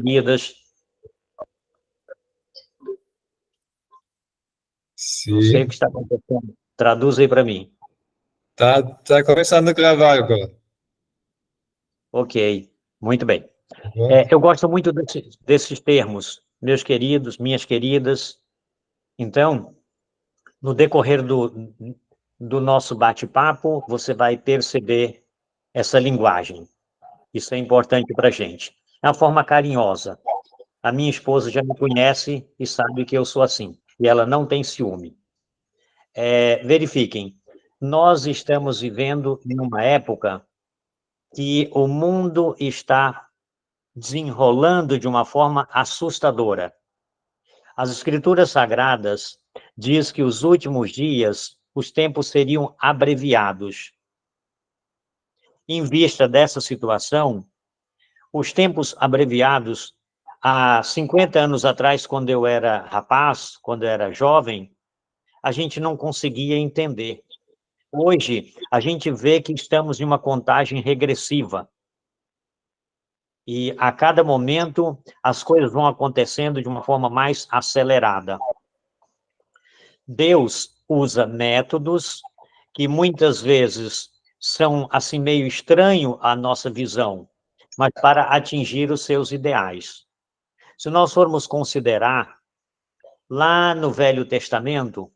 queridas. Sim. Não sei o que está acontecendo. Traduz aí para mim. Tá começando a gravar agora. Ok, muito bem. Bom? Eu gosto muito desses termos, meus queridos, minhas queridas. Então, no decorrer do nosso bate-papo, você vai perceber essa linguagem. Isso é importante para a gente. É uma forma carinhosa. A minha esposa já me conhece e sabe que eu sou assim. E ela não tem ciúme. Verifiquem, nós estamos vivendo em uma época que o mundo está desenrolando de uma forma assustadora. As Escrituras Sagradas diz que os últimos dias, os tempos seriam abreviados. Em vista dessa situação, os tempos abreviados, há 50 anos atrás, quando eu era rapaz, quando eu era jovem, a gente não conseguia entender. Hoje, a gente vê que estamos em uma contagem regressiva. E, a cada momento, as coisas vão acontecendo de uma forma mais acelerada. Deus usa métodos que, muitas vezes, são, assim, meio estranho à nossa visão, mas para atingir os seus ideais. Se nós formos considerar, lá no Velho Testamento,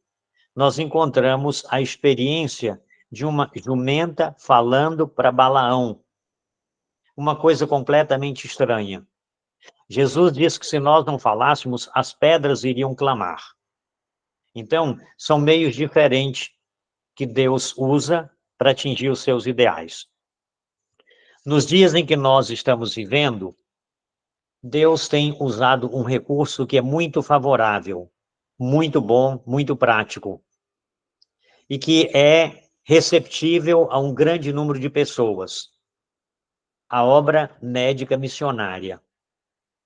nós encontramos a experiência de uma jumenta falando para Balaão. Uma coisa completamente estranha. Jesus disse que se nós não falássemos, as pedras iriam clamar. Então, são meios diferentes que Deus usa para atingir os seus ideais. Nos dias em que nós estamos vivendo, Deus tem usado um recurso que é muito favorável, muito bom, muito prático, e que é receptível a um grande número de pessoas. A obra médica missionária.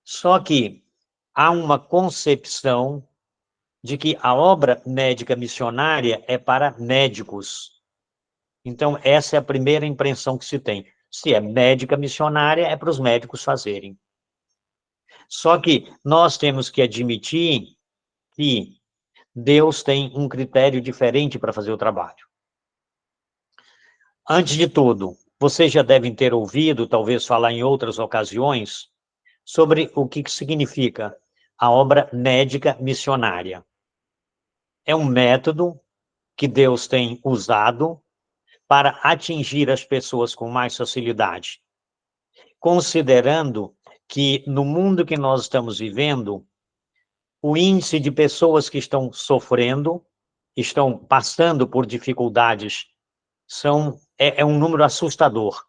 Só que há uma concepção de que a obra médica missionária é para médicos. Então, essa é a primeira impressão que se tem. Se é médica missionária, é para os médicos fazerem. Só que nós temos que admitir que Deus tem um critério diferente para fazer o trabalho. Antes de tudo, vocês já devem ter ouvido, talvez falar em outras ocasiões, sobre o que significa a obra médica missionária. É um método que Deus tem usado para atingir as pessoas com mais facilidade, considerando que no mundo que nós estamos vivendo, o índice de pessoas que estão sofrendo, estão passando por dificuldades, é um número assustador.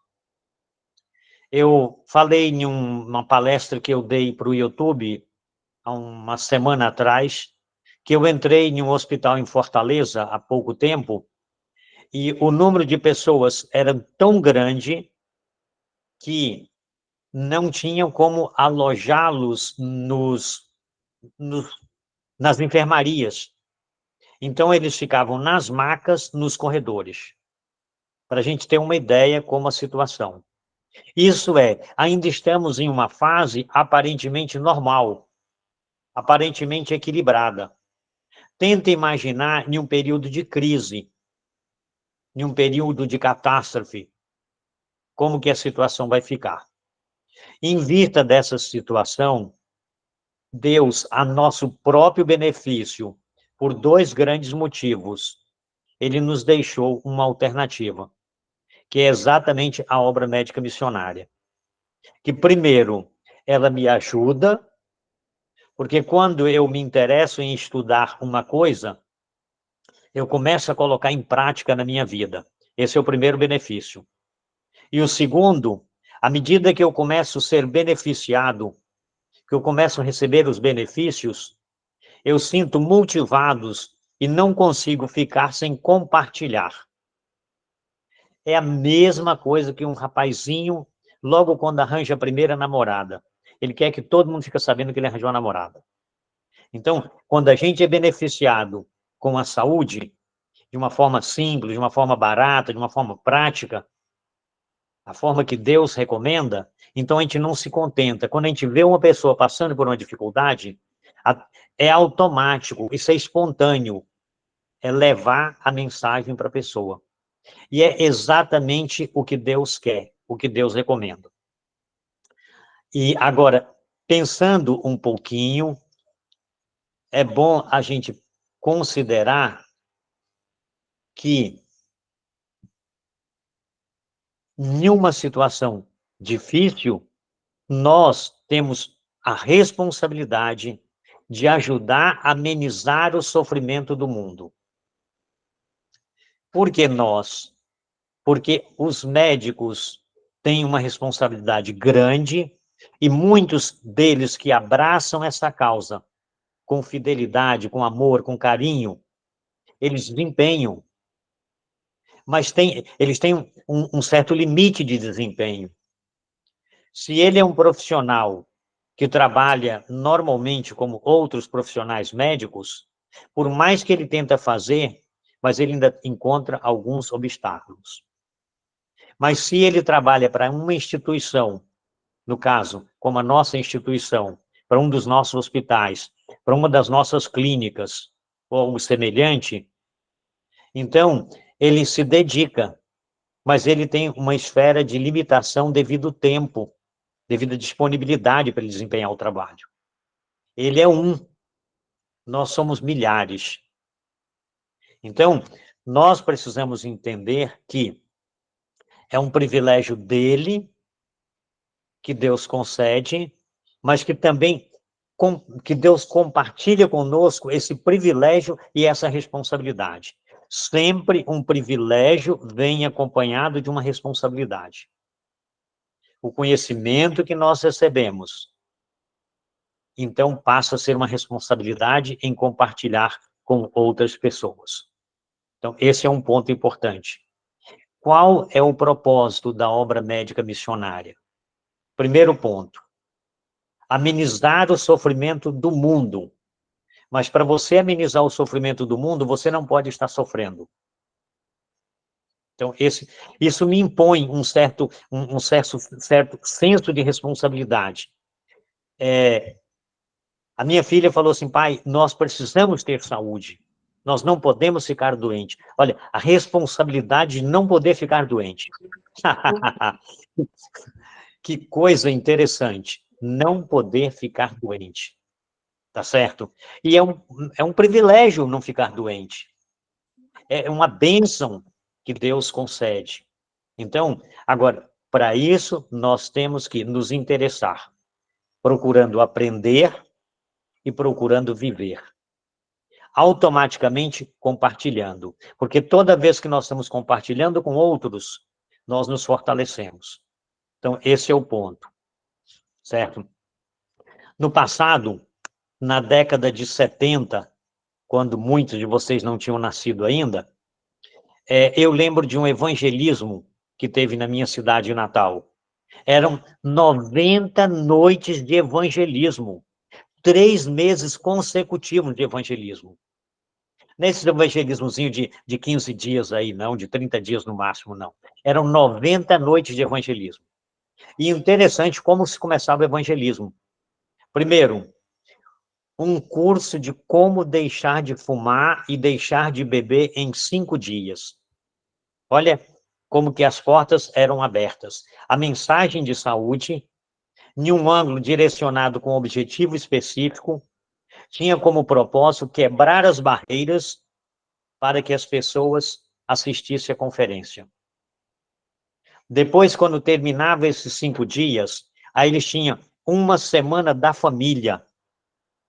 Eu falei em uma palestra que eu dei para o YouTube há uma semana atrás, que eu entrei em um hospital em Fortaleza há pouco tempo, e o número de pessoas era tão grande que não tinham como alojá-los nas enfermarias. Então, eles ficavam nas macas, nos corredores, para a gente ter uma ideia como a situação. Isso ainda estamos em uma fase aparentemente normal, aparentemente equilibrada. Tenta imaginar em um período de crise, em um período de catástrofe, como que a situação vai ficar. Em vista dessa situação, Deus, a nosso próprio benefício, por dois grandes motivos, ele nos deixou uma alternativa, que é exatamente a obra médica missionária. Que, primeiro, ela me ajuda, porque quando eu me interesso em estudar uma coisa, eu começo a colocar em prática na minha vida. Esse é o primeiro benefício. E o segundo, à medida que eu começo a ser beneficiado, que eu começo a receber os benefícios, eu sinto motivados e não consigo ficar sem compartilhar. É a mesma coisa que um rapazinho, logo quando arranja a primeira namorada. Ele quer que todo mundo fique sabendo que ele arranjou uma namorada. Então, quando a gente é beneficiado com a saúde, de uma forma simples, de uma forma barata, de uma forma prática, a forma que Deus recomenda, então a gente não se contenta. Quando a gente vê uma pessoa passando por uma dificuldade, é automático, isso é espontâneo, é levar a mensagem para a pessoa. E é exatamente o que Deus quer, o que Deus recomenda. E agora, pensando um pouquinho, é bom a gente considerar que em uma situação difícil, nós temos a responsabilidade de ajudar a amenizar o sofrimento do mundo. Por que nós? Porque os médicos têm uma responsabilidade grande e muitos deles que abraçam essa causa com fidelidade, com amor, com carinho, eles desempenham, mas eles têm um certo limite de desempenho. Se ele é um profissional que trabalha normalmente como outros profissionais médicos, por mais que ele tenta fazer, mas ele ainda encontra alguns obstáculos. Mas se ele trabalha para uma instituição, no caso, como a nossa instituição, para um dos nossos hospitais, para uma das nossas clínicas, ou algo semelhante, então ele se dedica, mas ele tem uma esfera de limitação devido ao tempo, devido à disponibilidade para ele desempenhar o trabalho. Ele é nós somos milhares. Então, nós precisamos entender que é um privilégio dele, que Deus concede, mas que também que Deus compartilha conosco esse privilégio e essa responsabilidade. Sempre um privilégio vem acompanhado de uma responsabilidade. O conhecimento que nós recebemos, então, passa a ser uma responsabilidade em compartilhar com outras pessoas. Então, esse é um ponto importante. Qual é o propósito da obra médica missionária? Primeiro ponto, amenizar o sofrimento do mundo. Mas para você amenizar o sofrimento do mundo, você não pode estar sofrendo. Então, isso me impõe um certo senso de responsabilidade. A minha filha falou assim, pai, nós precisamos ter saúde. Nós não podemos ficar doentes. Olha, a responsabilidade de não poder ficar doente. Que coisa interessante. Não poder ficar doente. Tá certo? E é um privilégio não ficar doente. É uma bênção que Deus concede. Então, agora, para isso, nós temos que nos interessar, procurando aprender e procurando viver. Automaticamente compartilhando. Porque toda vez que nós estamos compartilhando com outros, nós nos fortalecemos. Então, esse é o ponto. Certo? No passado, na década de 70, quando muitos de vocês não tinham nascido ainda, eu lembro de um evangelismo que teve na minha cidade natal. Eram 90 noites de evangelismo, 3 meses consecutivos de evangelismo. Nesse evangelismozinho de 15 dias aí, não, de 30 dias no máximo, não. Eram 90 noites de evangelismo. E interessante como se começava o evangelismo. Primeiro, um curso de como deixar de fumar e deixar de beber em 5 dias. Olha como que as portas eram abertas. A mensagem de saúde, em um ângulo direcionado com um objetivo específico, tinha como propósito quebrar as barreiras para que as pessoas assistissem à conferência. Depois, quando terminava esses 5 dias, aí eles tinham uma semana da família.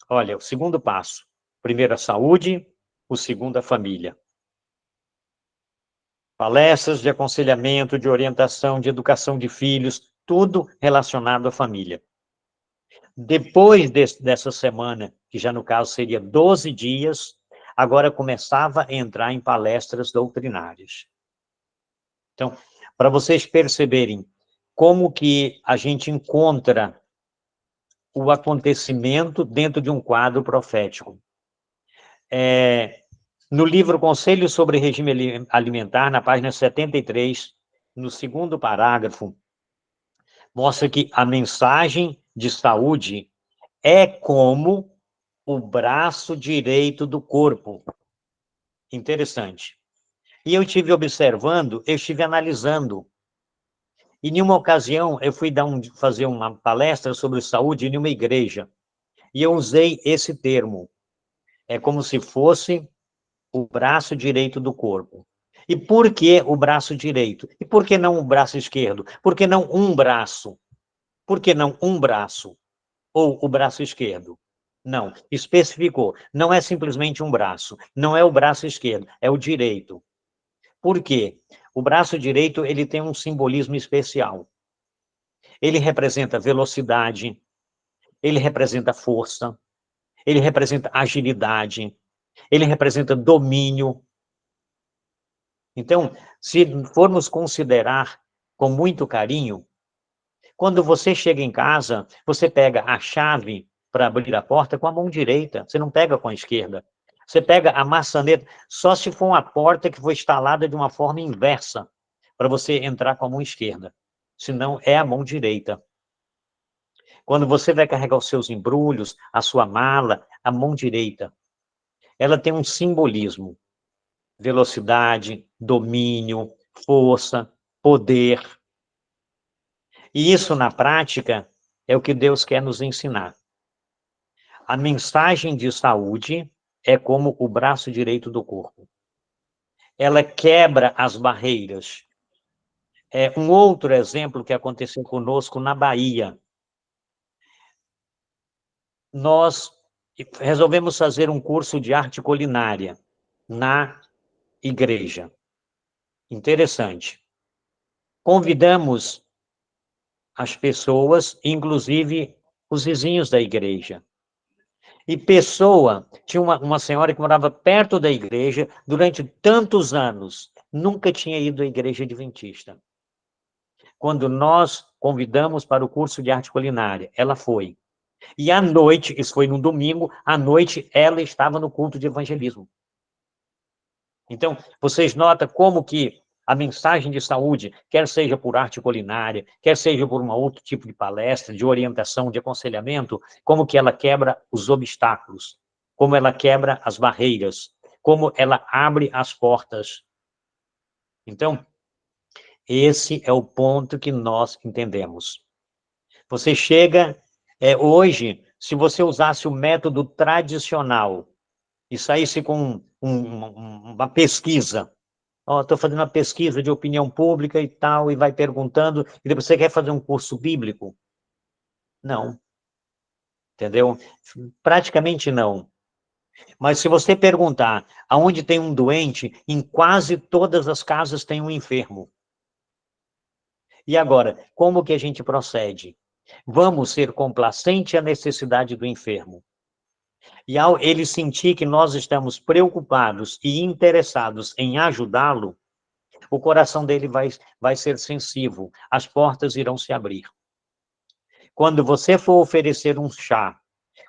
Olha, o segundo passo. Primeiro a saúde, o segundo a família. Palestras de aconselhamento, de orientação, de educação de filhos, tudo relacionado à família. Depois dessa semana, que já no caso seria 12 dias, agora começava a entrar em palestras doutrinárias. Então, para vocês perceberem como que a gente encontra o acontecimento dentro de um quadro profético. No livro Conselhos sobre Regime Alimentar, na página 73, no segundo parágrafo, Mostra que a mensagem de saúde é como o braço direito do corpo. Interessante. E eu estive observando, eu estive analisando. E em uma ocasião, eu fui fazer uma palestra sobre saúde em uma igreja. E eu usei esse termo. É como se fosse o braço direito do corpo. E por que o braço direito? E por que não o braço esquerdo? Por que não um braço? Por que não um braço? Ou o braço esquerdo? Não, especificou. Não é simplesmente um braço. Não é o braço esquerdo, é o direito. Por quê? O braço direito, ele tem um simbolismo especial. Ele representa velocidade, ele representa força, ele representa agilidade, ele representa domínio. Então, se formos considerar com muito carinho, quando você chega em casa, você pega a chave para abrir a porta com a mão direita, você não pega com a esquerda. Você pega a maçaneta, só se for uma porta que foi instalada de uma forma inversa, para você entrar com a mão esquerda. Senão, é a mão direita. Quando você vai carregar os seus embrulhos, a sua mala, a mão direita, ela tem um simbolismo. Velocidade, domínio, força, poder. E isso, na prática, é o que Deus quer nos ensinar. A mensagem de saúde é como o braço direito do corpo. Ela quebra as barreiras. É um outro exemplo que aconteceu conosco na Bahia. Nós resolvemos fazer um curso de arte culinária na igreja. Interessante. Convidamos as pessoas, inclusive os vizinhos da igreja. E tinha uma senhora que morava perto da igreja durante tantos anos, nunca tinha ido à igreja adventista. Quando nós convidamos para o curso de arte culinária, ela foi. E à noite, isso foi no domingo, à noite ela estava no culto de evangelismo. Então, vocês notam como que a mensagem de saúde, quer seja por arte culinária, quer seja por um outro tipo de palestra, de orientação, de aconselhamento, como que ela quebra os obstáculos, como ela quebra as barreiras, como ela abre as portas. Então, esse é o ponto que nós entendemos. Você chega, hoje, se você usasse o método tradicional e saísse com uma pesquisa, estou fazendo uma pesquisa de opinião pública e tal, e vai perguntando, e depois você quer fazer um curso bíblico? Não, entendeu? Praticamente não. Mas se você perguntar aonde tem um doente, em quase todas as casas tem um enfermo. E agora, como que a gente procede? Vamos ser complacente à necessidade do enfermo. E ao ele sentir que nós estamos preocupados e interessados em ajudá-lo, o coração dele vai ser sensível, as portas irão se abrir. Quando você for oferecer um chá,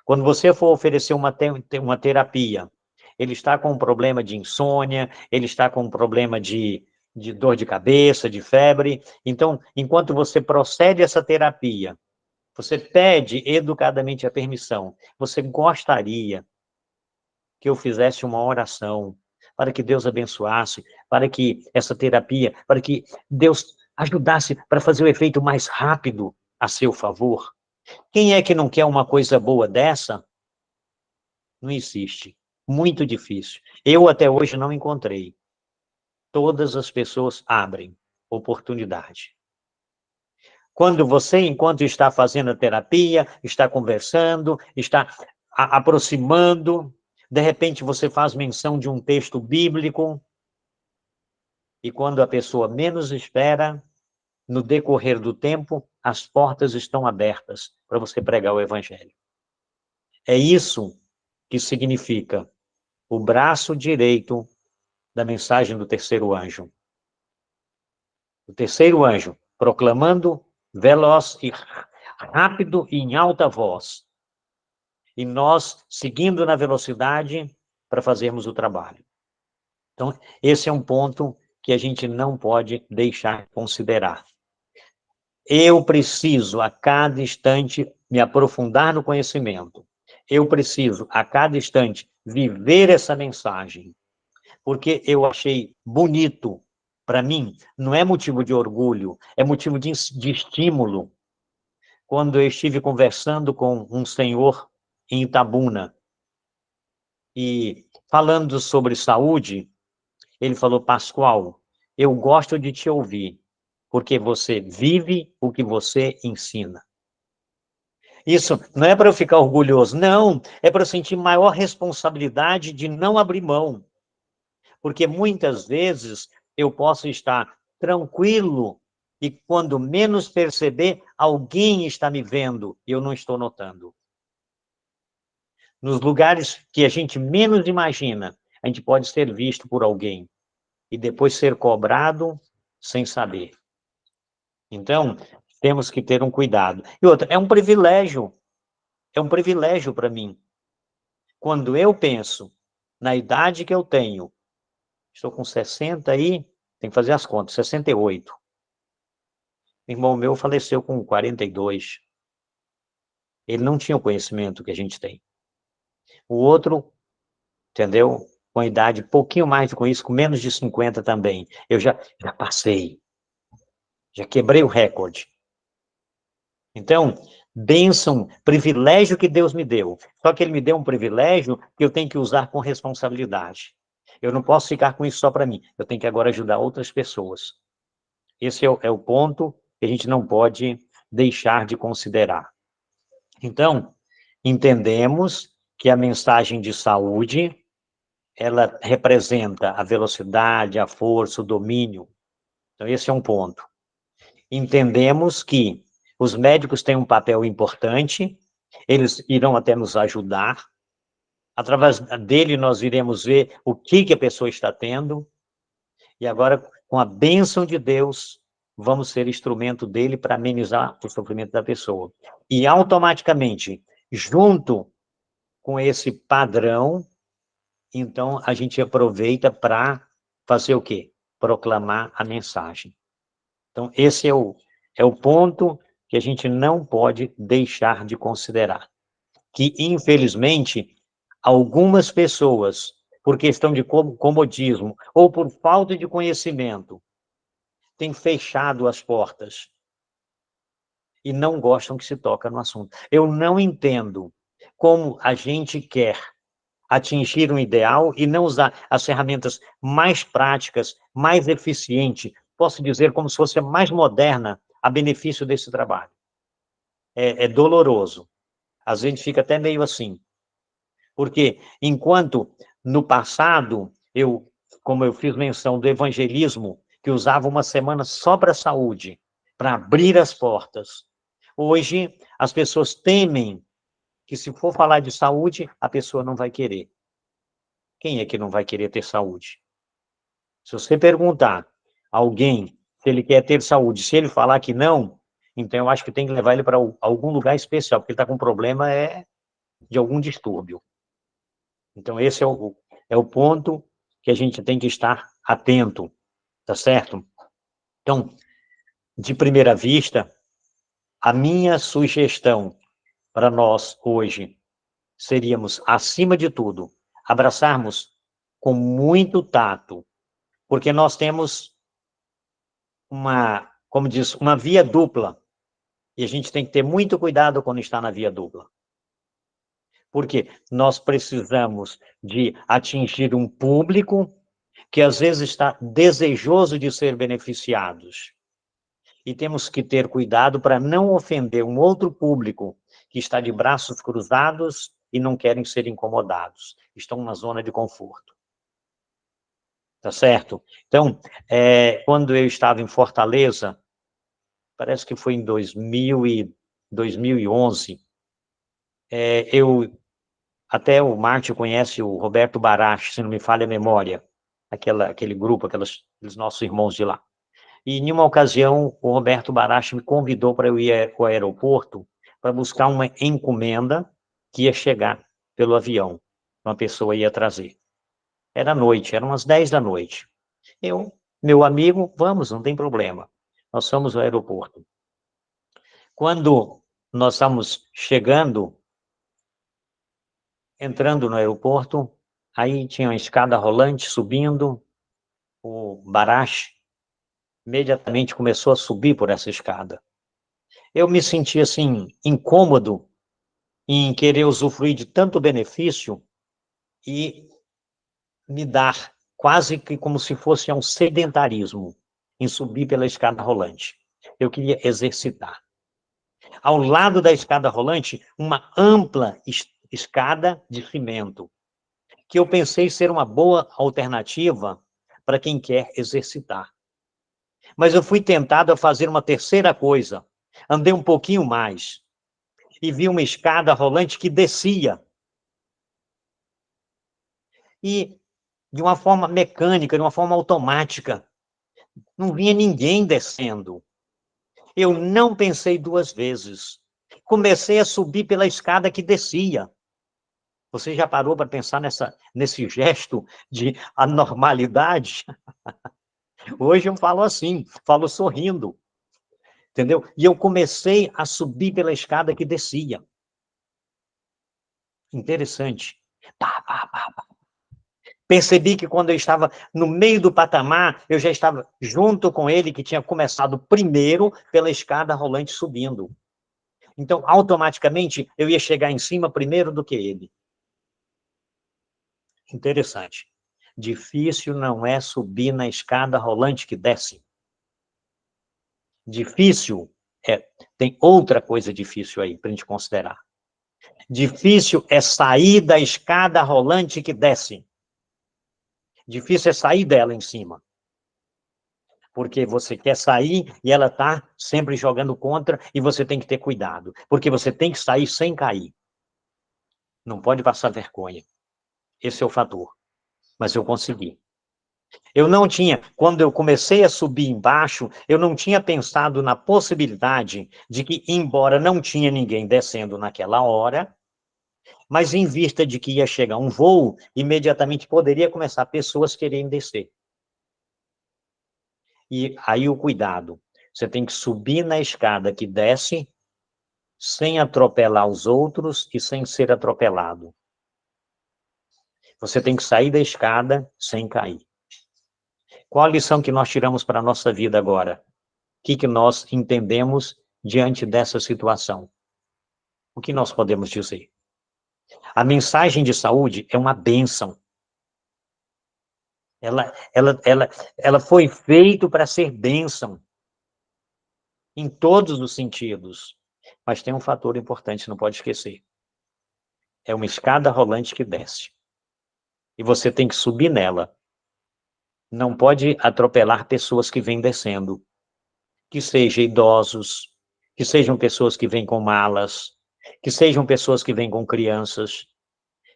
quando você for oferecer uma terapia, ele está com um problema de insônia, ele está com um problema de dor de cabeça, de febre, então, enquanto você procede essa terapia, você pede educadamente a permissão, você gostaria que eu fizesse uma oração, para que Deus abençoasse, para que essa terapia, para que Deus ajudasse para fazer o efeito mais rápido a seu favor. Quem é que não quer uma coisa boa dessa? Não existe. Muito difícil. Eu até hoje não encontrei. Todas as pessoas abrem oportunidade. Quando você, enquanto está fazendo a terapia, está conversando, está aproximando, de repente você faz menção de um texto bíblico, e quando a pessoa menos espera, no decorrer do tempo, as portas estão abertas para você pregar o evangelho. É isso que significa o braço direito da mensagem do terceiro anjo. O terceiro anjo, proclamando veloz e rápido e em alta voz. E nós seguindo na velocidade para fazermos o trabalho. Então, esse é um ponto que a gente não pode deixar de considerar. Eu preciso, a cada instante, me aprofundar no conhecimento. Eu preciso, a cada instante, viver essa mensagem. Porque eu achei bonito, para mim, não é motivo de orgulho, é motivo de estímulo. Quando eu estive conversando com um senhor em Itabuna, e falando sobre saúde, ele falou: Pascoal, eu gosto de te ouvir, porque você vive o que você ensina. Isso não é para eu ficar orgulhoso, não, é para eu sentir maior responsabilidade de não abrir mão. Porque muitas vezes eu posso estar tranquilo e quando menos perceber, alguém está me vendo e eu não estou notando. Nos lugares que a gente menos imagina, a gente pode ser visto por alguém e depois ser cobrado sem saber. Então, temos que ter um cuidado. E outra, é um privilégio para mim. Quando eu penso na idade que eu tenho, estou com 60 e, tem que fazer as contas, 68. O irmão meu faleceu com 42. Ele não tinha o conhecimento que a gente tem. O outro, entendeu? Com a idade, pouquinho mais com isso, com menos de 50 também. Eu já passei. Já quebrei o recorde. Então, bênção, privilégio que Deus me deu. Só que Ele me deu um privilégio que eu tenho que usar com responsabilidade. Eu não posso ficar com isso só para mim. Eu tenho que agora ajudar outras pessoas. Esse é o ponto que a gente não pode deixar de considerar. Então, entendemos que a mensagem de saúde, ela representa a velocidade, a força, o domínio. Então, esse é um ponto. Entendemos que os médicos têm um papel importante, eles irão até nos ajudar. Através dele, nós iremos ver o que a pessoa está tendo. E agora, com a bênção de Deus, vamos ser instrumento dele para amenizar o sofrimento da pessoa. E automaticamente, junto com esse padrão, então a gente aproveita para fazer o quê? Proclamar a mensagem. Então, esse é o ponto que a gente não pode deixar de considerar. Que, infelizmente, algumas pessoas, por questão de comodismo ou por falta de conhecimento, têm fechado as portas e não gostam que se toque no assunto. Eu não entendo como a gente quer atingir um ideal e não usar as ferramentas mais práticas, mais eficientes, posso dizer como se fosse a mais moderna, a benefício desse trabalho. É doloroso. Às vezes fica até meio assim. Porque enquanto no passado, como eu fiz menção do evangelismo, que usava uma semana só para a saúde, para abrir as portas, hoje as pessoas temem que se for falar de saúde, a pessoa não vai querer. Quem é que não vai querer ter saúde? Se você perguntar a alguém se ele quer ter saúde, se ele falar que não, então eu acho que tem que levar ele para algum lugar especial, porque ele está com problema de algum distúrbio. Então esse é o ponto que a gente tem que estar atento, tá certo? Então, de primeira vista, a minha sugestão para nós hoje seríamos, acima de tudo, abraçarmos com muito tato, porque nós temos como diz, uma via dupla, e a gente tem que ter muito cuidado quando está na via dupla. Porque nós precisamos de atingir um público que às vezes está desejoso de ser beneficiados. E temos que ter cuidado para não ofender um outro público que está de braços cruzados e não querem ser incomodados. Estão na zona de conforto. Tá certo? Então, quando eu estava em Fortaleza, parece que foi em 2011, até o Márcio conhece o Roberto Baracho, se não me falha a memória, aquele grupo, aqueles nossos irmãos de lá. E, em uma ocasião, o Roberto Baracho me convidou para eu ir ao aeroporto para buscar uma encomenda que ia chegar pelo avião. Uma pessoa ia trazer. Era noite, eram umas 10 da noite. Meu amigo, vamos, não tem problema. Nós fomos ao aeroporto. Quando nós estamos chegando, entrando no aeroporto, aí tinha uma escada rolante subindo, o Barache imediatamente começou a subir por essa escada. Eu me senti assim, incômodo em querer usufruir de tanto benefício e me dar quase que como se fosse um sedentarismo em subir pela escada rolante. Eu queria exercitar. Ao lado da escada rolante, uma ampla escada de cimento, que eu pensei ser uma boa alternativa para quem quer exercitar. Mas eu fui tentado a fazer uma terceira coisa. Andei um pouquinho mais e vi uma escada rolante que descia. E de uma forma mecânica, de uma forma automática, não vinha ninguém descendo. Eu não pensei duas vezes. Comecei a subir pela escada que descia. Você já parou para pensar nesse gesto de anormalidade? Hoje eu falo assim, falo sorrindo, entendeu? E eu comecei a subir pela escada que descia. Interessante. Pá, pá, pá, pá. Percebi que quando eu estava no meio do patamar, eu já estava junto com ele, que tinha começado primeiro pela escada rolante subindo. Então, automaticamente, eu ia chegar em cima primeiro do que ele. Interessante. Difícil não é subir na escada rolante que desce. Difícil tem outra coisa difícil aí para a gente considerar. Difícil é sair da escada rolante que desce. Difícil é sair dela em cima. Porque você quer sair e ela está sempre jogando contra e você tem que ter cuidado. Porque você tem que sair sem cair. Não pode passar vergonha. Esse é o fator. Mas eu consegui. Eu não tinha, quando eu comecei a subir embaixo, eu não tinha pensado na possibilidade de que, embora não tinha ninguém descendo naquela hora, mas em vista de que ia chegar um voo, imediatamente poderia começar pessoas querendo descer. E aí o cuidado, você tem que subir na escada que desce, sem atropelar os outros e sem ser atropelado. Você tem que sair da escada sem cair. Qual a lição que nós tiramos para a nossa vida agora? O que nós entendemos diante dessa situação? O que nós podemos dizer? A mensagem de saúde é uma bênção. Ela foi feita para ser bênção, em todos os sentidos. Mas tem um fator importante, não pode esquecer. É uma escada rolante que desce. E você tem que subir nela. Não pode atropelar pessoas que vêm descendo. Que sejam idosos, que sejam pessoas que vêm com malas, que sejam pessoas que vêm com crianças,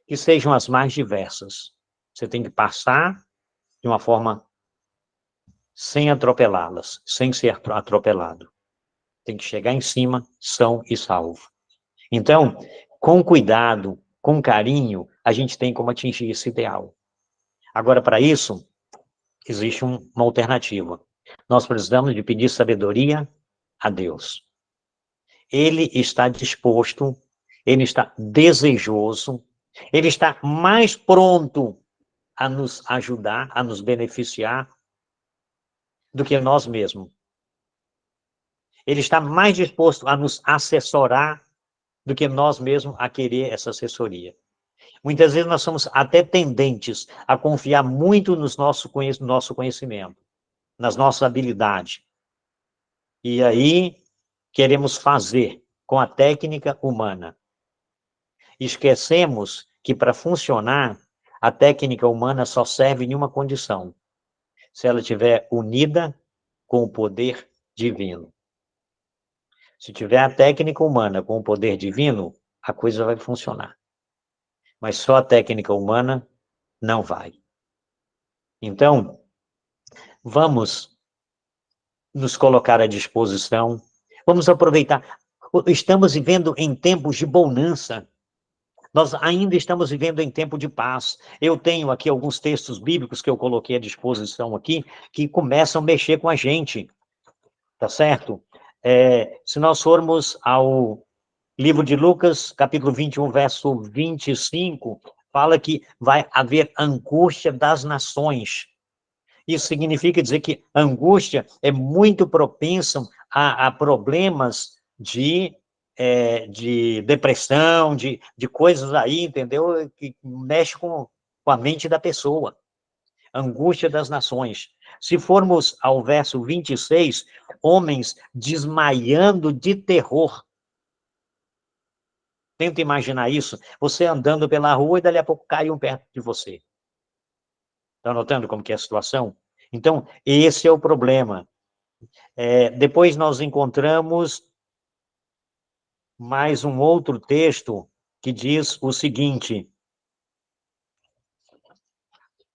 que sejam as mais diversas. Você tem que passar de uma forma sem atropelá-las, sem ser atropelado. Tem que chegar em cima, são e salvo. Então, com cuidado, com carinho, a gente tem como atingir esse ideal. Agora, para isso, existe uma alternativa. Nós precisamos de pedir sabedoria a Deus. Ele está disposto, ele está desejoso, ele está mais pronto a nos ajudar, a nos beneficiar, do que nós mesmos. Ele está mais disposto a nos assessorar do que nós mesmos a querer essa assessoria. Muitas vezes nós somos até tendentes a confiar muito no nosso conhecimento, nas nossas habilidades. E aí queremos fazer com a técnica humana. Esquecemos que para funcionar, a técnica humana só serve em uma condição: se ela estiver unida com o poder divino. Se tiver a técnica humana com o poder divino, a coisa vai funcionar. Mas só a técnica humana não vai. Então, vamos nos colocar à disposição, vamos aproveitar. Estamos vivendo em tempos de bonança. Nós ainda estamos vivendo em tempo de paz. Eu tenho aqui alguns textos bíblicos que eu coloquei à disposição aqui, que começam a mexer com a gente, tá certo? Se nós formos ao livro de Lucas, capítulo 21, verso 25, fala que vai haver angústia das nações. Isso significa dizer que a angústia é muito propensa a problemas de depressão, de coisas aí, entendeu? Que mexe com a mente da pessoa. Angústia das nações. Se formos ao verso 26, homens desmaiando de terror. Tenta imaginar isso, você andando pela rua e dali a pouco cai um perto de você. Está notando como que é a situação? Então, esse é o problema. Depois nós encontramos mais um outro texto que diz o seguinte,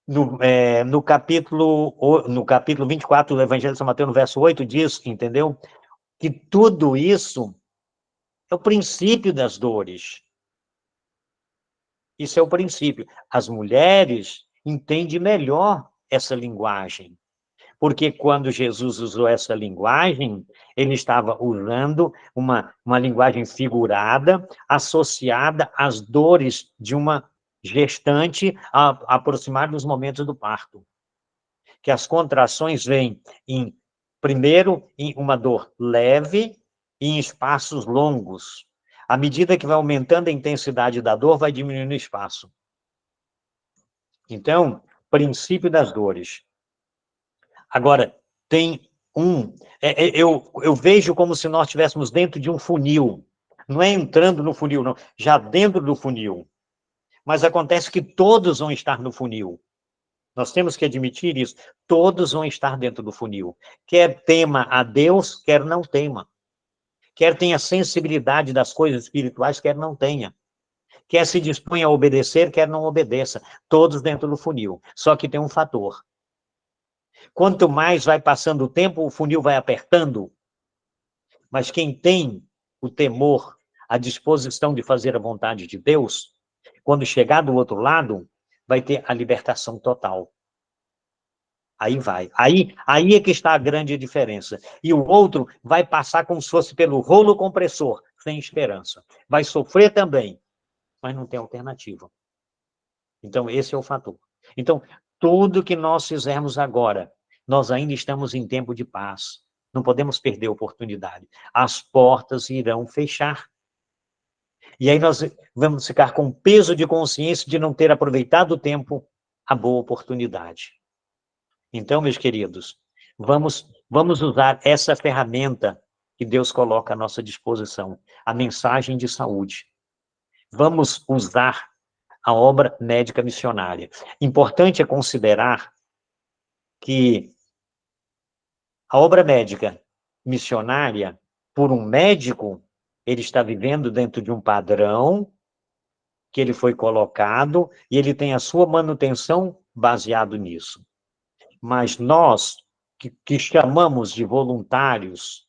no capítulo 24 do Evangelho de São Mateus, no verso 8, diz, entendeu? Que tudo isso é o princípio das dores. Isso é o princípio. As mulheres entendem melhor essa linguagem, porque quando Jesus usou essa linguagem, ele estava usando uma linguagem figurada, associada às dores de uma gestante a aproximar dos momentos do parto. Que as contrações vêm primeiro em uma dor leve e em espaços longos. À medida que vai aumentando a intensidade da dor, vai diminuindo o espaço. Então, princípio das dores. Agora, tem eu vejo como se nós estivéssemos dentro de um funil. Não é entrando no funil, não. Já dentro do funil. Mas acontece que todos vão estar no funil. Nós temos que admitir isso. Todos vão estar dentro do funil. Quer tema a Deus, quer não tema. Quer tenha sensibilidade das coisas espirituais, quer não tenha. Quer se dispõe a obedecer, quer não obedeça. Todos dentro do funil. Só que tem um fator. Quanto mais vai passando o tempo, o funil vai apertando. Mas quem tem o temor, a disposição de fazer a vontade de Deus, quando chegar do outro lado, vai ter a libertação total. Aí vai. Aí é que está a grande diferença. E o outro vai passar como se fosse pelo rolo compressor, sem esperança. Vai sofrer também, mas não tem alternativa. Então, esse é o fator. Então, tudo que nós fizermos agora, nós ainda estamos em tempo de paz. Não podemos perder a oportunidade. As portas irão fechar. E aí nós vamos ficar com peso de consciência de não ter aproveitado o tempo, a boa oportunidade. Então, meus queridos, vamos usar essa ferramenta que Deus coloca à nossa disposição, a mensagem de saúde. Vamos usar a obra médica missionária. Importante é considerar que a obra médica missionária, por um médico, ele está vivendo dentro de um padrão que ele foi colocado e ele tem a sua manutenção baseado nisso. Mas nós, que chamamos de voluntários,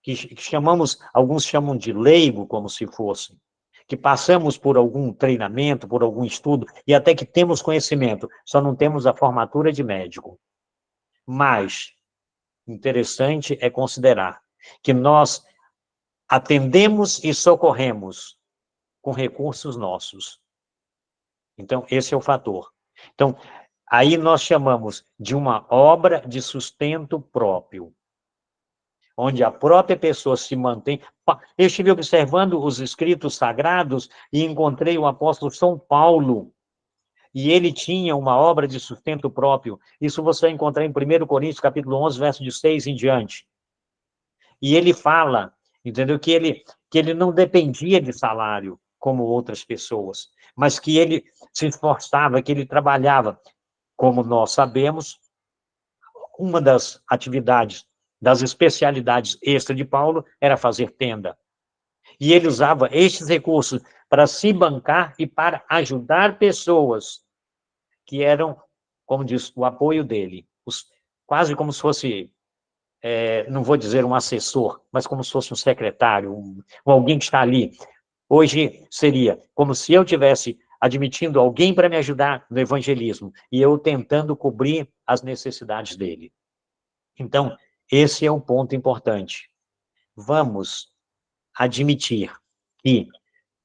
que chamamos, alguns chamam de leigo, como se fossem, que passamos por algum treinamento, por algum estudo, e até que temos conhecimento, só não temos a formatura de médico. Mas, interessante é considerar que nós atendemos e socorremos com recursos nossos. Então, esse é o fator. Então, aí nós chamamos de uma obra de sustento próprio, onde a própria pessoa se mantém. Eu estive observando os escritos sagrados e encontrei o apóstolo São Paulo, e ele tinha uma obra de sustento próprio. Isso você vai encontrar em 1 Coríntios, capítulo 11, verso de 6 em diante. E ele fala, entendeu, que ele não dependia de salário, como outras pessoas, mas que ele se esforçava, que ele trabalhava. Como nós sabemos, uma das atividades, das especialidades extra de Paulo era fazer tenda. E ele usava estes recursos para se bancar e para ajudar pessoas que eram, como diz, o apoio dele. Quase como se fosse, não vou dizer um assessor, mas como se fosse um secretário, alguém que está ali. Hoje seria como se eu tivesse admitindo alguém para me ajudar no evangelismo e eu tentando cobrir as necessidades dele. Então, esse é um ponto importante. vamos admitir que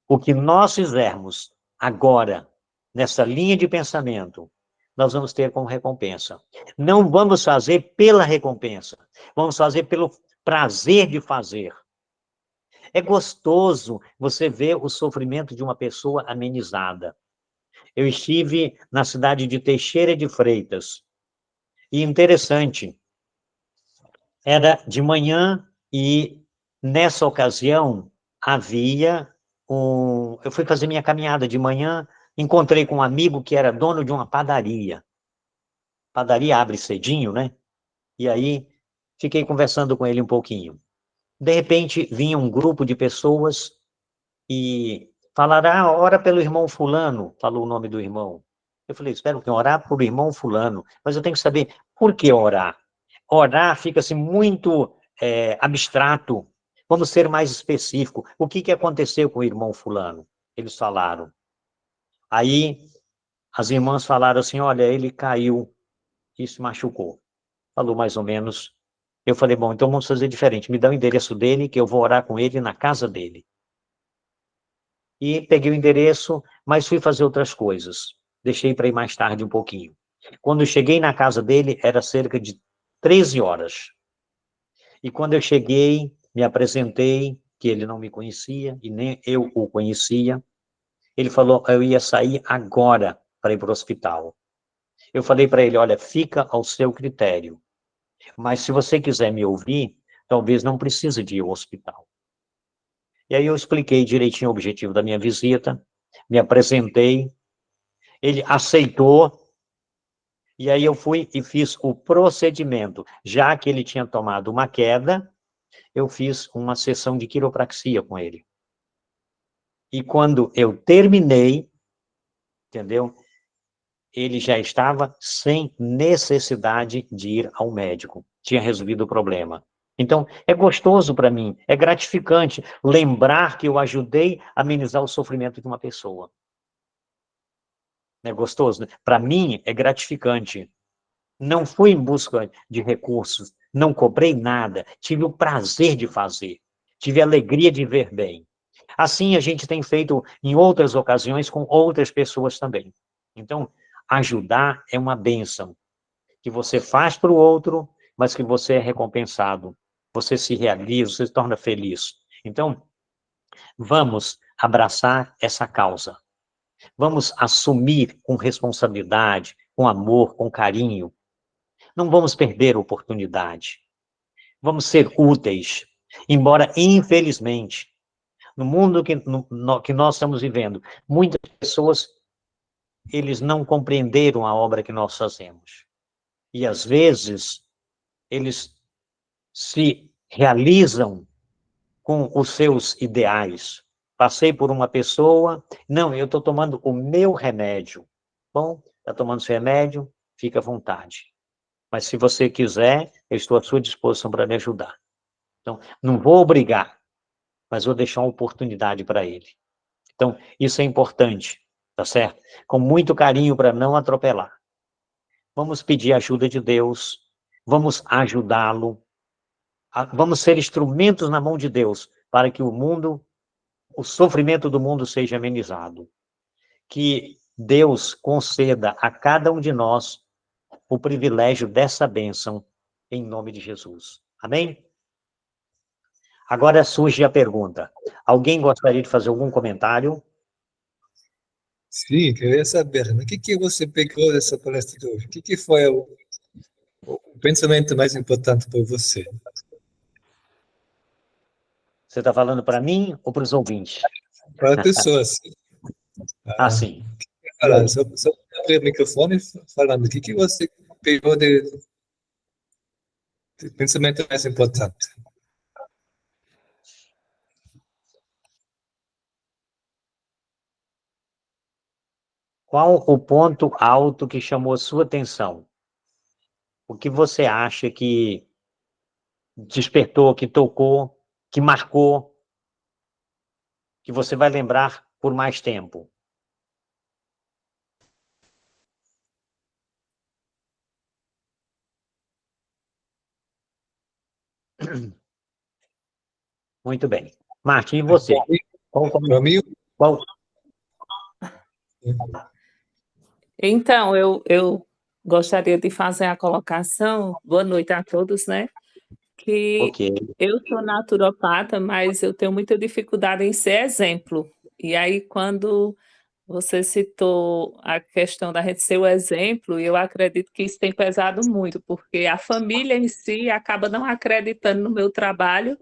o que nós fizermos agora, nessa linha de pensamento, nós vamos ter como recompensa. Não vamos fazer pela recompensa, vamos fazer pelo prazer de fazer. É gostoso você ver o sofrimento de uma pessoa amenizada. Eu estive na cidade de Teixeira de Freitas, e interessante, era de manhã e, nessa ocasião, havia eu fui fazer minha caminhada de manhã, encontrei com um amigo que era dono de uma padaria. Padaria abre cedinho, né? E aí, fiquei conversando com ele um pouquinho. De repente, vinha um grupo de pessoas e falaram, ora pelo irmão fulano, falou o nome do irmão. Eu falei, espero que orar por irmão fulano, mas eu tenho que saber por que orar. Orar fica-se muito abstrato. Vamos ser mais específico. O que aconteceu com o irmão fulano? Eles falaram. Aí, as irmãs falaram assim, olha, ele caiu e se machucou. Falou mais ou menos. Eu falei, bom, então vamos fazer diferente. Me dá o endereço dele, que eu vou orar com ele na casa dele. E peguei o endereço, mas fui fazer outras coisas. Deixei para ir mais tarde um pouquinho. Quando eu cheguei na casa dele, era cerca de 13 horas. E quando eu cheguei, me apresentei, que ele não me conhecia, e nem eu o conhecia. Ele falou, eu ia sair agora para ir para o hospital. Eu falei para ele, olha, fica ao seu critério. Mas se você quiser me ouvir, talvez não precise de ir ao hospital. E aí eu expliquei direitinho o objetivo da minha visita, me apresentei, ele aceitou, e aí eu fui e fiz o procedimento. Já que ele tinha tomado uma queda, eu fiz uma sessão de quiropraxia com ele. E quando eu terminei, entendeu? Ele já estava sem necessidade de ir ao médico. Tinha resolvido o problema. Então, é gostoso para mim, é gratificante lembrar que eu ajudei a amenizar o sofrimento de uma pessoa. É gostoso, né? Para mim, é gratificante. Não fui em busca de recursos, não cobrei nada, tive o prazer de fazer, tive a alegria de ver bem. Assim a gente tem feito em outras ocasiões com outras pessoas também. Então, ajudar é uma bênção, que você faz para o outro, mas que você é recompensado, você se realiza, você se torna feliz. Então, vamos abraçar essa causa, vamos assumir com responsabilidade, com amor, com carinho, não vamos perder a oportunidade. Vamos ser úteis. Embora, infelizmente, no mundo que nós estamos vivendo, muitas pessoas, eles não compreenderam a obra que nós fazemos. E, às vezes, eles se realizam com os seus ideais. Passei por uma pessoa, não, eu estou tomando o meu remédio. Bom, está tomando seu remédio, fica à vontade. Mas se você quiser, eu estou à sua disposição para me ajudar. Então, não vou obrigar, mas vou deixar uma oportunidade para ele. Então, isso é importante, tá certo? Com muito carinho para não atropelar. Vamos pedir a ajuda de Deus, vamos ajudá-lo, vamos ser instrumentos na mão de Deus para que o sofrimento do mundo seja amenizado. Que Deus conceda a cada um de nós o privilégio dessa bênção, em nome de Jesus. Amém? Agora surge a pergunta. Alguém gostaria de fazer algum comentário? Sim, queria saber, mas o que você pegou dessa palestra de hoje? O que foi o pensamento mais importante para você? Você está falando para mim ou para os ouvintes? Para pessoas. Ah, Ah, sim. E falar, aí? só abrir o microfone falando, o que você pegou de pensamento mais importante? Qual o ponto alto que chamou a sua atenção? O que você acha que despertou, que tocou, que marcou, que você vai lembrar por mais tempo? Muito bem. Martim, e você? Para mim, Qual? Então, eu gostaria de fazer a colocação, boa noite a todos, né? Que Ok. eu sou naturopata, mas eu tenho muita dificuldade em ser exemplo. E aí, quando você citou a questão da gente ser o exemplo, eu acredito que isso tem pesado muito, porque a família em si acaba não acreditando no meu trabalho,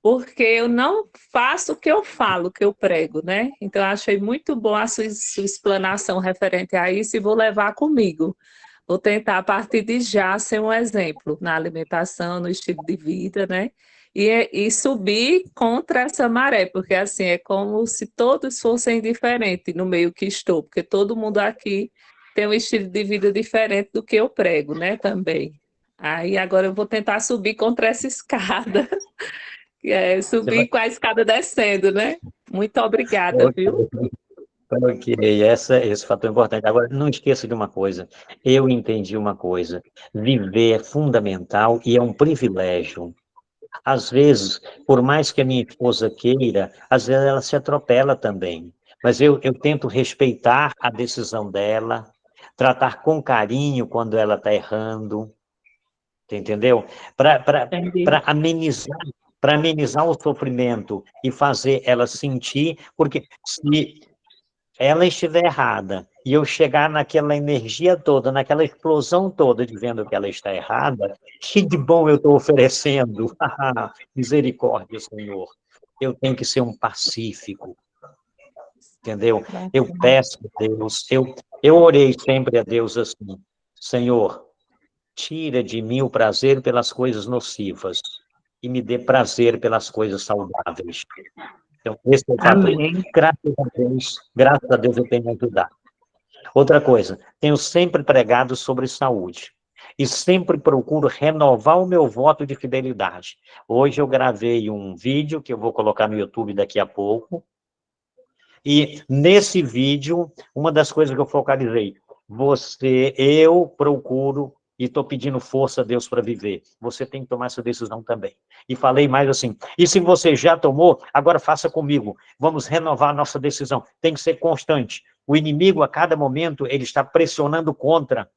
porque eu não faço o que eu falo, o que eu prego, né? Então, eu achei muito bom a sua explanação referente a isso e vou levar comigo. Vou tentar, a partir de já, ser um exemplo na alimentação, no estilo de vida, né? E subir contra essa maré, porque assim, é como se todos fossem diferentes no meio que estou, porque todo mundo aqui tem um estilo de vida diferente do que eu prego, né? Também. Aí agora eu vou tentar subir contra essa escada. Você vai... Subir com a escada descendo, né? Muito obrigada, viu? Ok, esse fator é importante. Agora, não esqueça de uma coisa. Eu entendi uma coisa. Viver é fundamental e é um privilégio. Às vezes, por mais que a minha esposa queira, às vezes ela se atropela também. Mas eu tento respeitar a decisão dela, tratar com carinho quando ela está errando, entendeu? Para Entendi. amenizar, para amenizar o sofrimento e fazer ela sentir, porque se ela estiver errada e eu chegar naquela energia toda, naquela explosão toda, dizendo que ela está errada, que de bom eu estou oferecendo? Misericórdia, Senhor. Eu tenho que ser um pacífico, entendeu? Eu Bacana. peço a Deus, eu orei sempre a Deus assim, Senhor, tira de mim o prazer pelas coisas nocivas e me dê prazer pelas coisas saudáveis. Então, esse é o fator. Amém. Graças a Deus eu tenho me ajudado. Outra coisa, tenho sempre pregado sobre saúde e sempre procuro renovar o meu voto de fidelidade. Hoje eu gravei um vídeo que eu vou colocar no YouTube daqui a pouco, e nesse vídeo, uma das coisas que eu focalizei, eu procuro e estou pedindo força a Deus para viver. Você tem que tomar essa decisão também. E falei mais assim, e se você já tomou, agora faça comigo. Vamos renovar a nossa decisão. Tem que ser constante. O inimigo, a cada momento, ele está pressionando contra.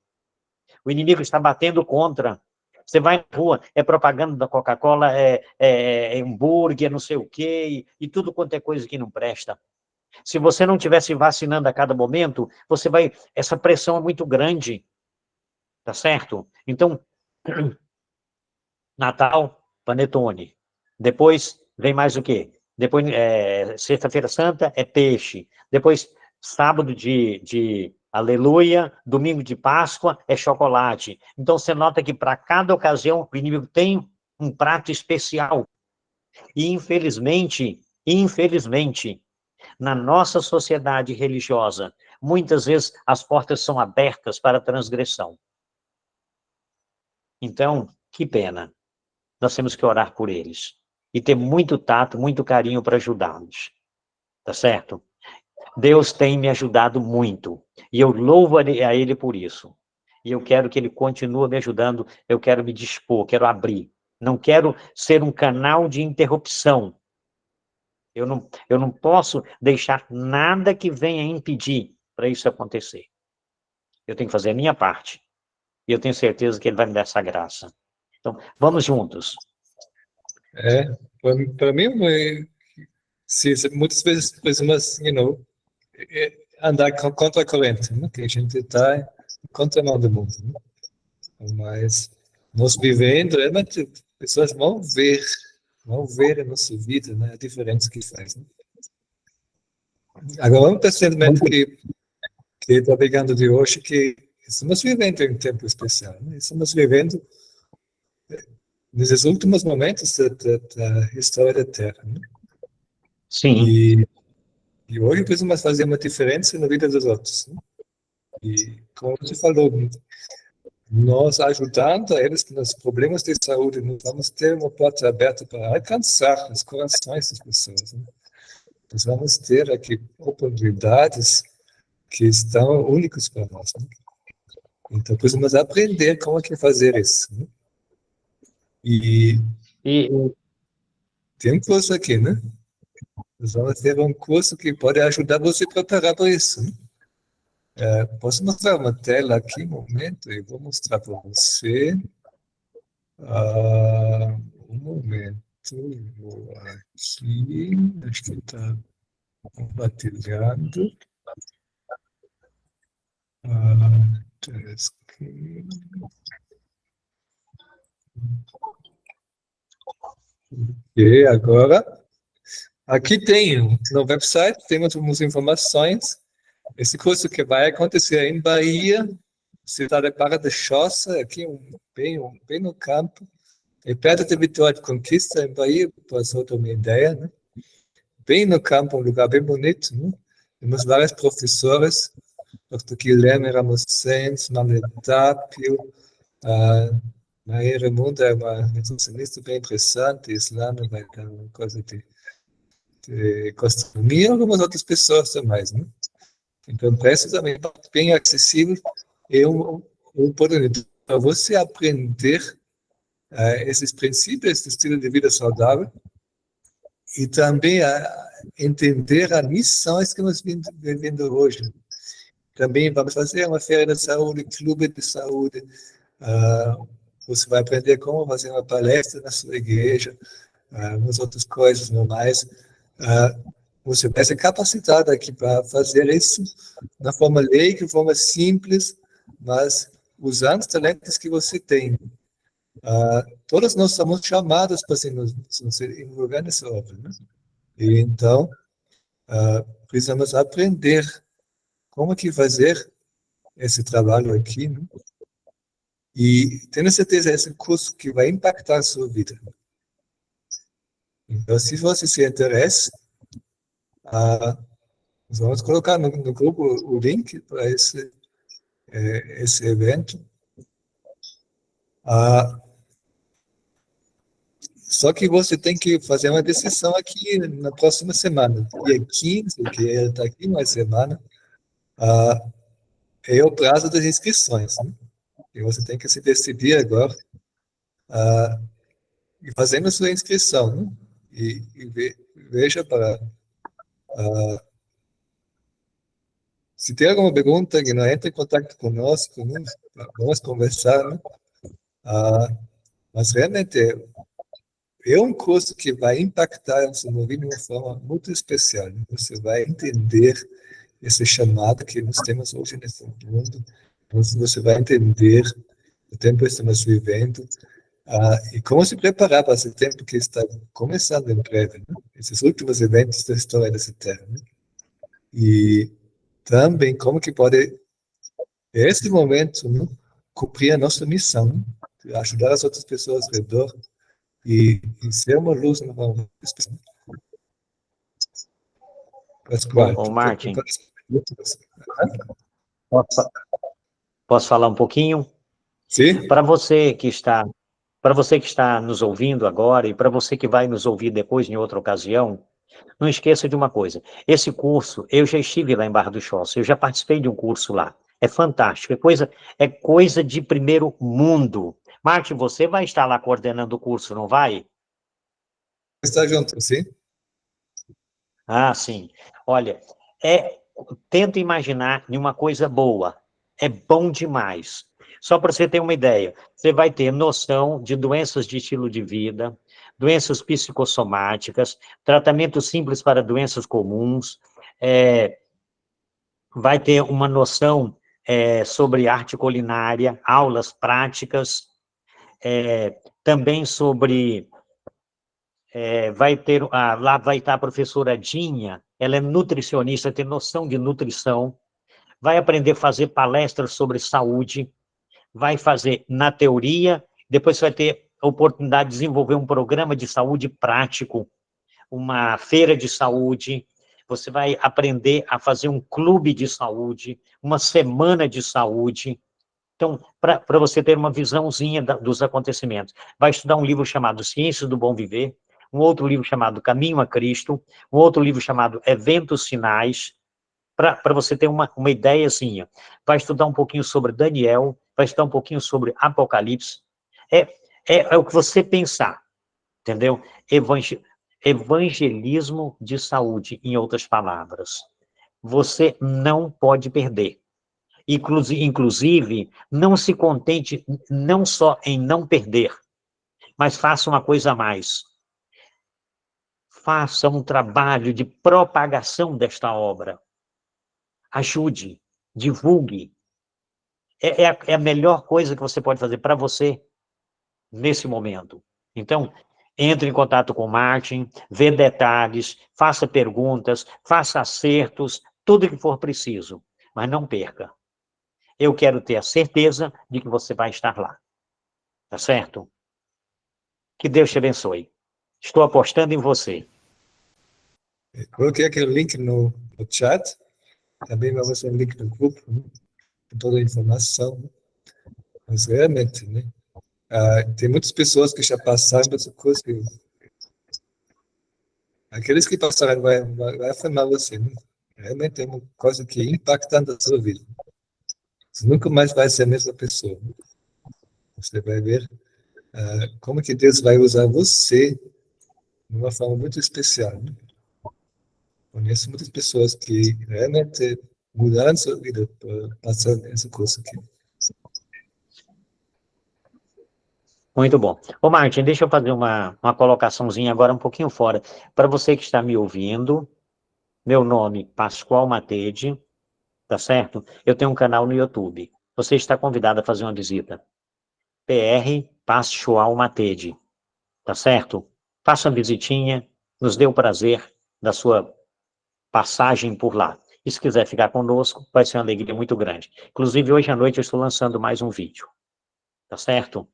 O inimigo está batendo contra. Você vai na rua, é propaganda da Coca-Cola, é hambúrguer, não sei o quê, e tudo quanto é coisa que não presta. Se você não estiver se vacinando a cada momento, você vai... Essa pressão é muito grande, tá certo? Então, Natal, panetone. Depois vem mais o quê? Depois, Sexta-feira Santa é peixe. Depois, sábado de aleluia, domingo de Páscoa é chocolate. Então, você nota que para cada ocasião o inimigo tem um prato especial. E, infelizmente, na nossa sociedade religiosa, muitas vezes as portas são abertas para a transgressão. Então, que pena. Nós temos que orar por eles. E ter muito tato, muito carinho para ajudá-los. Tá certo? Deus tem me ajudado muito. E eu louvo a Ele por isso. E eu quero que Ele continue me ajudando. Eu quero me dispor, quero abrir. Não quero ser um canal de interrupção. Eu não posso deixar nada que venha impedir para isso acontecer. Eu tenho que fazer a minha parte. E eu tenho certeza que Ele vai me dar essa graça. Então, vamos juntos. Para mim, muitas vezes precisamos, andar contra a corrente, né? Que a gente está em contramão do mundo, né? Mas nós vivendo, realmente, pessoas vão ver a nossa vida, né? A diferença que faz, né? Agora, um pensamento que está pegando de hoje, que estamos vivendo em um tempo especial, né? Estamos vivendo nesses últimos momentos da história da Terra, né? Sim. E hoje precisamos fazer uma diferença na vida dos outros, né? E, como você falou, nós ajudando eles nos problemas de saúde, nós vamos ter uma porta aberta para alcançar os corações das pessoas, né? Nós vamos ter aqui oportunidades que estão únicas para nós, né? Então, precisamos aprender como é que fazer isso, né? E E tem um curso aqui, né? Nós vamos ter um curso que pode ajudar você a preparar para isso, né? Posso mostrar uma tela aqui, um momento, e vou mostrar para você. Um momento, vou aqui, acho que está compartilhando. E agora, aqui tem no website, temos algumas informações. Esse curso que vai acontecer em Bahia, cidade de Barra de Choça, aqui bem no campo, é perto de Vitória de Conquista, em Bahia, para você ter uma ideia, né? Bem no campo, um lugar bem bonito, né? Temos vários professores, Dr. Guilherme Ramosens, Manuel Tapio, Maria Raimunda é uma nutricionista bem interessante, Islândia vai dar uma coisa de gastronomia, e algumas outras pessoas também, né? Então, preço também bem acessível e uma oportunidade para você aprender esses princípios de estilo de vida saudável e também entender as missões que nós vivendo hoje. Também vamos fazer uma feira de saúde, clube de saúde. Você vai aprender como fazer uma palestra na sua igreja, umas outras coisas normais. Você vai ser capacitado aqui para fazer isso na forma leiga, de forma simples, mas usando os talentos que você tem. Todos nós somos chamados para nos envolver nessa obra, né? E então, precisamos aprender como que fazer esse trabalho aqui, né? E tenho certeza que esse é um curso que vai impactar a sua vida. Então, se você se interessa, nós vamos colocar no grupo o link para esse evento. Só que você tem que fazer uma decisão aqui na próxima semana. Dia 15, que está aqui uma semana, é o prazo das inscrições, né? E você tem que se decidir agora e fazendo a sua inscrição, né? E veja para... se tem alguma pergunta, que não entre em contato conosco, né? Vamos conversar, né? Mas realmente é um curso que vai impactar a sua vida de uma forma muito especial, né? Você vai entender esse chamado que nós temos hoje nesse mundo. Você vai entender o tempo que estamos vivendo e como se preparar para esse tempo que está começando em breve, né? Esses últimos eventos da história dessa terra, né? E também como que pode, nesse momento, né, cumprir a nossa missão, né? Ajudar as outras pessoas ao redor e ser uma luz na mão das pessoas. Ô, Martin, posso falar um pouquinho? Sim. Para você que está nos ouvindo agora e para você que vai nos ouvir depois em outra ocasião, não esqueça de uma coisa. Esse curso, eu já estive lá em Barra do Choça, eu já participei de um curso lá. É fantástico, é coisa de primeiro mundo. Martin, você vai estar lá coordenando o curso, não vai? Está junto, sim? Sim. Olha, tenta imaginar em uma coisa boa. É bom demais. Só para você ter uma ideia, você vai ter noção de doenças de estilo de vida, doenças psicossomáticas, tratamento simples para doenças comuns, vai ter uma noção sobre arte culinária, aulas práticas, também sobre... lá vai estar a professora Dinha, ela é nutricionista, tem noção de nutrição, vai aprender a fazer palestras sobre saúde, vai fazer na teoria, depois vai ter a oportunidade de desenvolver um programa de saúde prático, uma feira de saúde, você vai aprender a fazer um clube de saúde, uma semana de saúde. Então, para você ter uma visãozinha dos acontecimentos, vai estudar um livro chamado Ciências do Bom Viver, um outro livro chamado Caminho a Cristo, um outro livro chamado Eventos Sinais, para você ter uma ideiazinha. Vai estudar um pouquinho sobre Daniel, vai estudar um pouquinho sobre Apocalipse. É o que você pensar, entendeu? evangelismo de saúde, em outras palavras. Você não pode perder. Inclusive, não se contente não só em não perder, mas faça uma coisa a mais. Faça um trabalho de propagação desta obra. Ajude, divulgue. É a melhor coisa que você pode fazer para você nesse momento. Então, entre em contato com o Martin, vê detalhes, faça perguntas, faça acertos, tudo que for preciso, mas não perca. Eu quero ter a certeza de que você vai estar lá. Tá certo? Que Deus te abençoe. Estou apostando em você. Coloquei aquele link no chat. Também vai ser um link no grupo, né? Com toda a informação. Né? Mas realmente, né? Tem muitas pessoas que já passaram dessa coisa. Aqueles que passaram vai afirmar você. Né? Realmente é uma coisa que impacta na sua vida. Você nunca mais vai ser a mesma pessoa. Né? Você vai ver como que Deus vai usar você de uma forma muito especial. Né? Conheço muitas pessoas que realmente mudaram sua vida por passar esse curso aqui. Muito bom. Ô, Martin, deixa eu fazer uma colocaçãozinha agora um pouquinho fora. Para você que está me ouvindo, meu nome, Pascoal Matede, tá certo? Eu tenho um canal no YouTube. Você está convidado a fazer uma visita. PR Pascoal Matede, tá certo? Faça uma visitinha, nos dê o prazer da sua passagem por lá. E se quiser ficar conosco, vai ser uma alegria muito grande. Inclusive, hoje à noite eu estou lançando mais um vídeo, tá certo?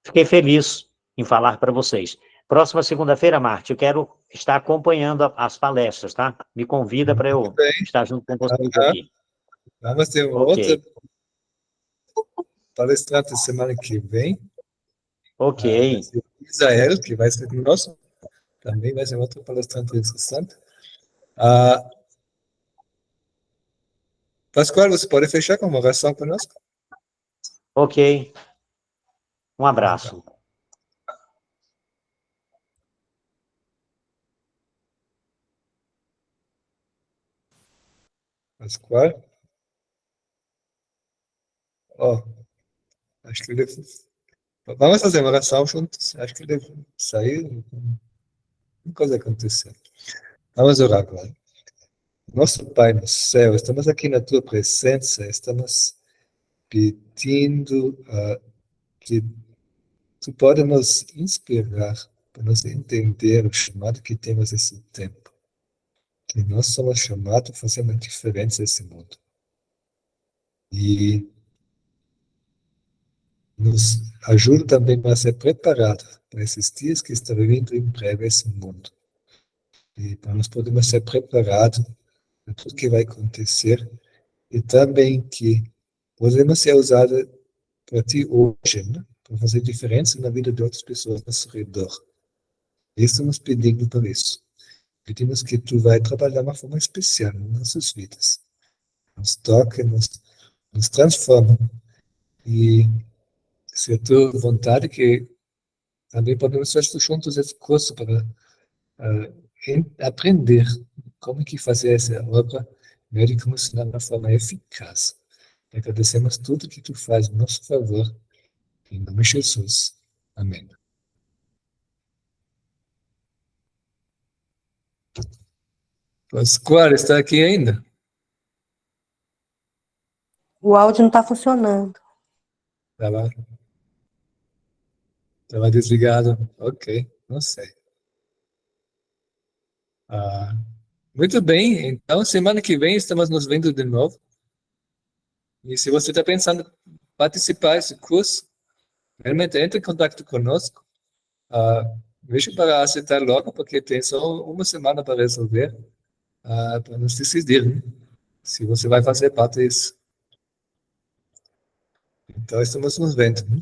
Fiquei feliz em falar para vocês. Próxima segunda-feira, Marte, eu quero estar acompanhando as palestras, tá? Me convida para Muito eu bem. estar junto com vocês Ah, aqui. vamos ter uma Ok, outra palestrante semana que vem. ok. Vai ser Israel, que vai ser conosco. Também vai ser outra palestrante interessante. Ah, Pascoal, você pode fechar com uma oração conosco? Ok. Um Então, abraço. Pascoal, ó, acho que ele... Vamos fazer uma oração juntos. Acho que ele deve sair. Uma coisa aconteceu. Vamos orar agora. Nosso Pai no céu, estamos aqui na tua presença, estamos pedindo que tu pode nos inspirar para nos entender o chamado que temos nesse tempo. Que nós somos chamados a fazer uma diferença nesse mundo. E nos ajuda também a ser preparado para esses dias que estão vindo em breve esse mundo. E para nós podermos ser preparados para tudo que vai acontecer e também que podemos ser usados para ti hoje, né? Para fazer diferença na vida de outras pessoas ao nosso redor. Estamos pedindo por isso. Pedimos que tu vai trabalhar de uma forma especial nas nossas vidas. Nos toque, nos transforma. E se é a tua vontade que também podemos fazer juntos esse curso para aprender como que fazer essa obra médica emocional de uma forma eficaz. E agradecemos tudo que tu faz em nosso favor. Em nome de Jesus. Amém. Pascoal, está aqui ainda? O áudio não está funcionando. Estava desligado. Ok, não sei. Ah, muito bem, então semana que vem estamos nos vendo de novo. E se você está pensando em participar desse curso, realmente entre em contato conosco. Ah, veja para aceitar logo, porque tem só uma semana para resolver, para nos decidir, né? Se você vai fazer parte disso. Então estamos nos vendo. Né?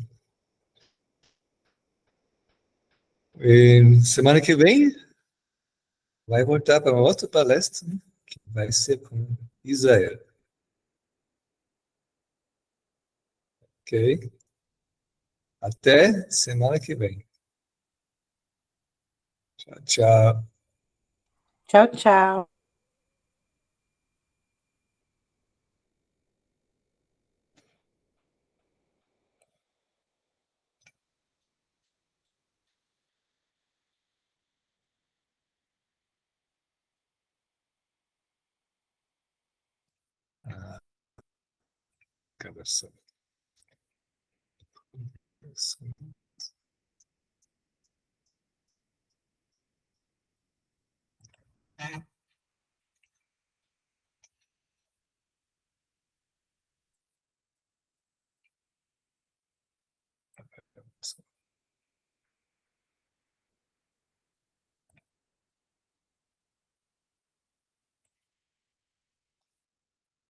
E semana que vem vai voltar para uma outra palestra, né? Que vai ser com Israel. Ok? Até semana que vem. Tchau, tchau. Tchau, tchau. Ah, gravação.